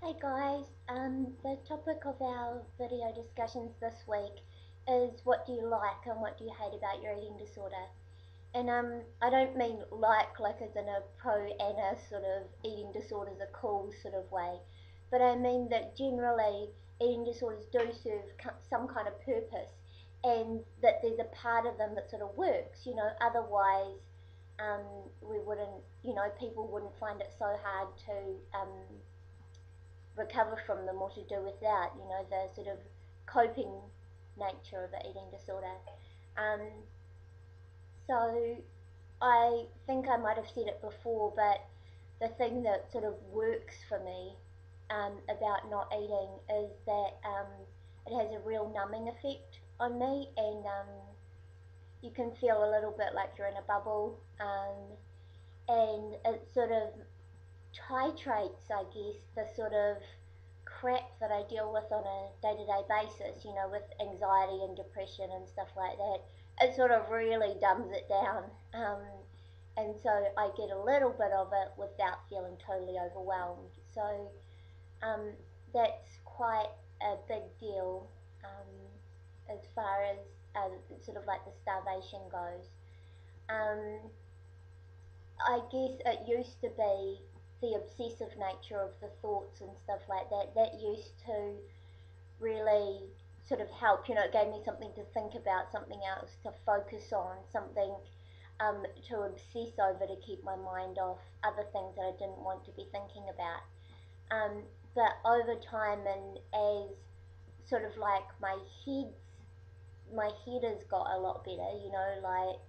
Hey guys, the topic of our video discussions this week is what do you like and what do you hate about your eating disorder? And I don't mean like as in a pro-ana sort of eating disorders are cool sort of way, but I mean that generally eating disorders do serve some kind of purpose, and that there's a part of them that sort of works. Otherwise, we wouldn't, people wouldn't find it so hard to recover from them or to do without, the sort of coping nature of the eating disorder. Um, so I think I might have said it before, but the thing that sort of works for me about not eating is that it has a real numbing effect on me, and you can feel a little bit like you're in a bubble, and it sort of titrates, I guess, the sort of crap that I deal with on a day-to-day basis, with anxiety and depression and stuff like that. It sort of really dumbs it down. And so I get a little bit of it without feeling totally overwhelmed. So that's quite a big deal as far as sort of like the starvation goes. Um, I guess it used to be the obsessive nature of the thoughts and stuff like that. That used to really sort of help. It gave me something to think about, something else to focus on, something to obsess over to keep my mind off other things that I didn't want to be thinking about. But over time, and as sort of like my head has got a lot better, like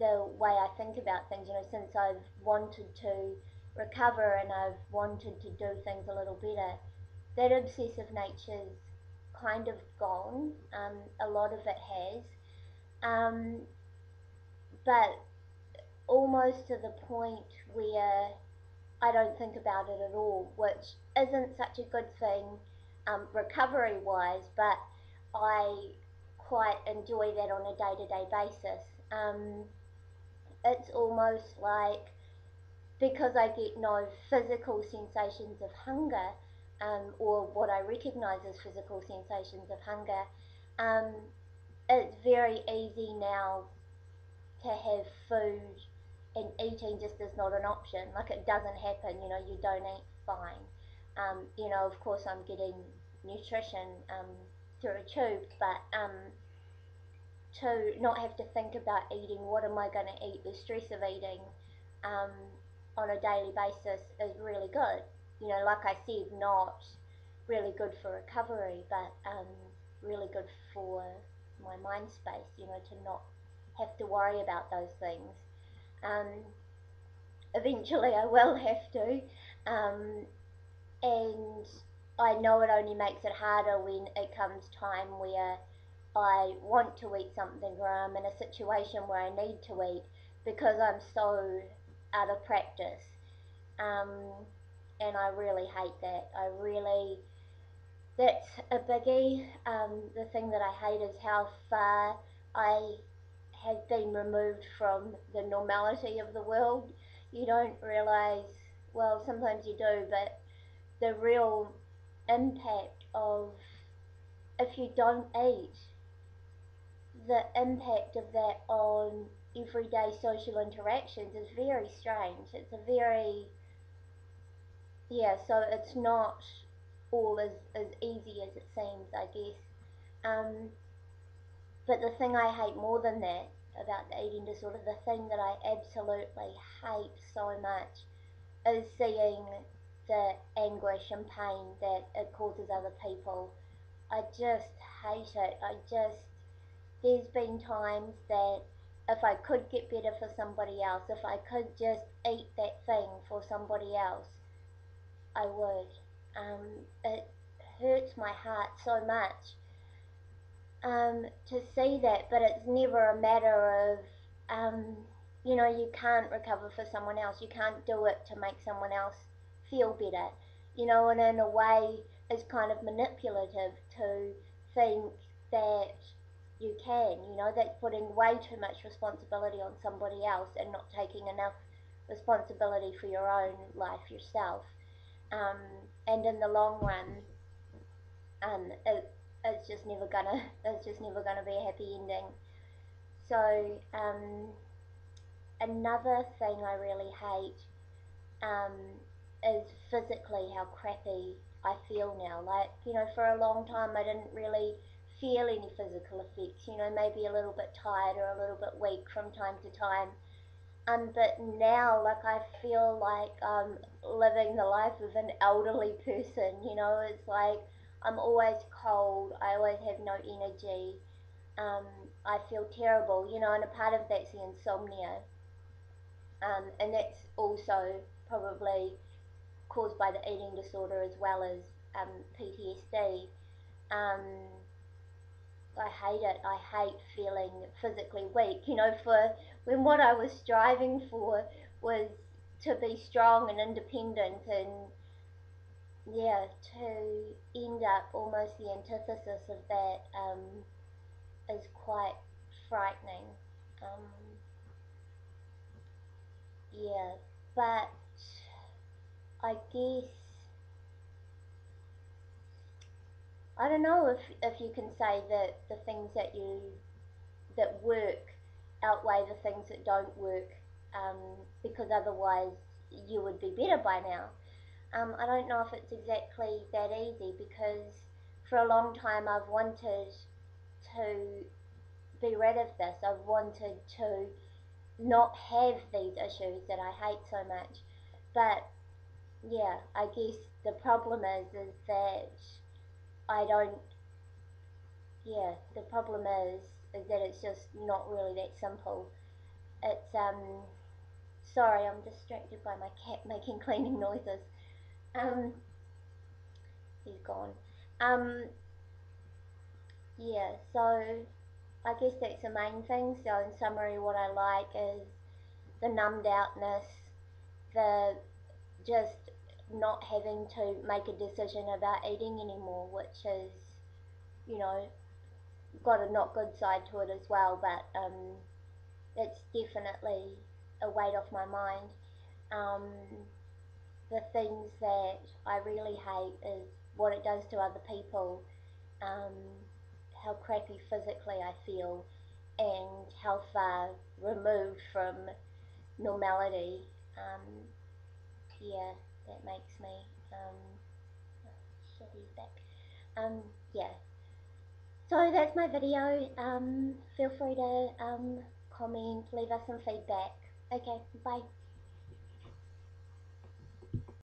the way I think about things, since I've wanted to recover and I've wanted to do things a little better, that obsessive nature's kind of gone. A lot of it has. Um, but almost to the point where I don't think about it at all, which isn't such a good thing recovery wise, but I quite enjoy that on a day to day basis. It's almost like because I get no physical sensations of hunger, or what I recognize as physical sensations of hunger, um, it's very easy now to have food, and eating just is not an option. Like, it doesn't happen, you don't eat fine. Of course, I'm getting nutrition through a tube, but to not have to think about eating, what am I going to eat, the stress of eating um, on a daily basis is really good. Like I said, not really good for recovery, but really good for my mind space, to not have to worry about those things. Um, Eventually I will have to, and I know it only makes it harder when it comes time where I want to eat something, or I'm in a situation where I need to eat, because I'm so out of practice. Um, and I really hate that. That's a biggie. The thing that I hate is how far I have been removed from the normality of the world. You don't realize, well, sometimes you do, but the real impact of, if you don't eat, the impact of that on everyday social interactions is very strange. It's a very, yeah, so it's not all as easy as it seems, I guess. Um, but the thing I hate more than that about the eating disorder, the thing that I absolutely hate so much, is seeing the anguish and pain that it causes other people. I just hate it. There's been times that if I could get better for somebody else, if I could just eat that thing for somebody else, I would. It hurts my heart so much to see that, but it's never a matter of, you can't recover for someone else. You can't do it to make someone else feel better, and in a way it's kind of manipulative to think that you can, that's putting way too much responsibility on somebody else and not taking enough responsibility for your own life yourself. um, and in the long run, it's just never gonna it's just never gonna be a happy ending. So another thing I really hate um, is physically how crappy I feel now. Like, for a long time I didn't really feel any physical effects, maybe a little bit tired or a little bit weak from time to time. But now, like, I feel like I'm living the life of an elderly person, it's like I'm always cold, I always have no energy, um, I feel terrible, and a part of that's the insomnia. And that's also probably caused by the eating disorder as well as PTSD. Um, I hate it. I hate feeling physically weak. For when what I was striving for was to be strong and independent, and yeah, to end up almost the antithesis of that is quite frightening. Um, yeah, but I guess I don't know if you can say that the things that work outweigh the things that don't work, um, because otherwise you would be better by now. I don't know if it's exactly that easy because for a long time I've wanted to be rid of this. I've wanted to not have these issues that I hate so much. But yeah, I guess the problem is that I don't. Yeah, the problem is that it's just not really that simple. It's sorry, I'm distracted by my cat making cleaning noises. Um, he's gone. Um, yeah, so I guess that's the main thing. So in summary, what I like is the numbed outness, the just not having to make a decision about eating anymore, which is, you know, got a not good side to it as well, but it's definitely a weight off my mind. Um, the things that I really hate is what it does to other people, um, how crappy physically I feel, and how far removed from normality. Um, yeah, that makes me. Shit, he's back. Yeah. So that's my video. Feel free to comment, leave us some feedback. Okay, bye.